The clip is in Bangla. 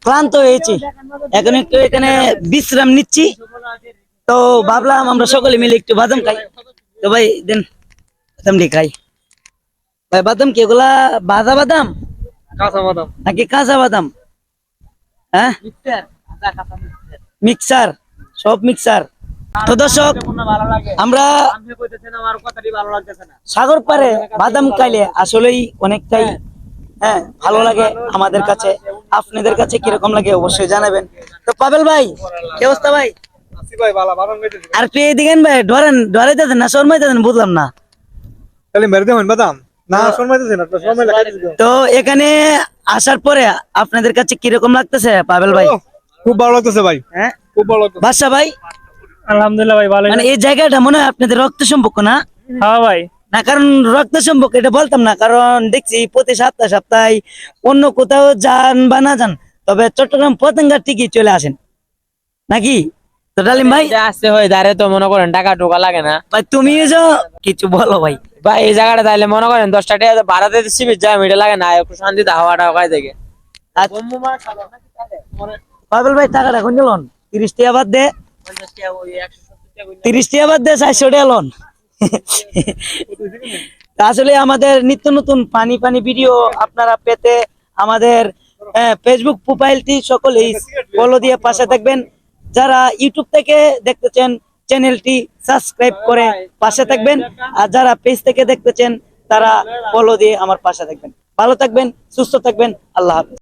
ক্লান্ত হয়েছি, এখন একটু এখানে বিশ্রাম নিচ্ছি। তো ভাবলাম আমরা সকলে মিলে একটু বাদাম খাই। তো ভাই দেন বাদামটি খাই। ভাই বাদাম কি এগুলা ভাজা বাদাম কাঁচা বাদাম নাকি কাঁচা বাদাম? হ্যাঁ, মিক্সার, সব মিক্সার। তো দর্শক, আমরা সাগর পারে বাদাম খাইলে আসলেই অনেকটাই ভালো লাগে আমাদের কাছে। আপনাদের কাছে কিরকম লাগে অবশ্যই জানাবেন। তো পাবেল ভাই, কি অবস্থা ভাই? আসি ভাই, বালা বাদাম খাইতেছি। আর পেয়ে দিকেন ভাই, ডরাইতেছেন না শর্মাইতেছেন বুঝলাম না। খালি মেরে দেবেন বাদাম না, শর্মাইতেছি না তো, শর্মাইলে খাইতেছি। তো এখানে আসার পরে আপনাদের কাছে কিরকম লাগতেছে পাবেল ভাই? খুব ভালো লাগতেছে ভাই, হ্যাঁ, খুব ভালো লাগতেছে। বাদশা ভাই, আলহামদুলিল্লাহ ভাই, ভালো। মানে এই জায়গাটা মনে হয় আপনাদের রক্ত সম্পর্ক না? হ্যাঁ ভাই। না, কারণ রক্ত সম্পর্ক এটা বলতাম না, কারণ দেখছি প্রতি সপ্তাহে সপ্তাহে অন্য কোথাও যান বা না যান, তবে চট্টগ্রাম পতেঙ্গা ঠিকই চলে আসেন নাকি? তো ডালিম ভাই, আসতে হয় দাঁড়ে তো মনে করেন টাকা ঢোকা লাগে না ভাই তুমি কিছু বলো ভাই। ভাই। এই জায়গাটা তাইলে মনে করেন 10 টাকা ভাড়াতে শিবির যায়, মিটে লাগে না, একটু শান্তিতে হাওয়াটা খাই থেকে। পাবেল ভাই টাকাটা কোন লোন? 30 টাকা বাদ দে, 30 টাকা বাদ দে 400 টাকা লোন। আসলে আমাদের নিত্য নতুন পানি পানি ভিডিও আপনারা পেতে আমাদের ফেসবুক প্রোফাইলটি সকলেই ফলো দিয়ে পাশে থাকবেন। যারা ইউটিউব থেকে দেখতেছেন চ্যানেলটি সাবস্ক্রাইব করে পাশে থাকবেন, আর যারা পেজ থেকে দেখতেছেন তারা ফলো দিয়ে আমার পাশে থাকবেন। ভালো থাকবেন, সুস্থ থাকবেন, আল্লাহ হাফেজ।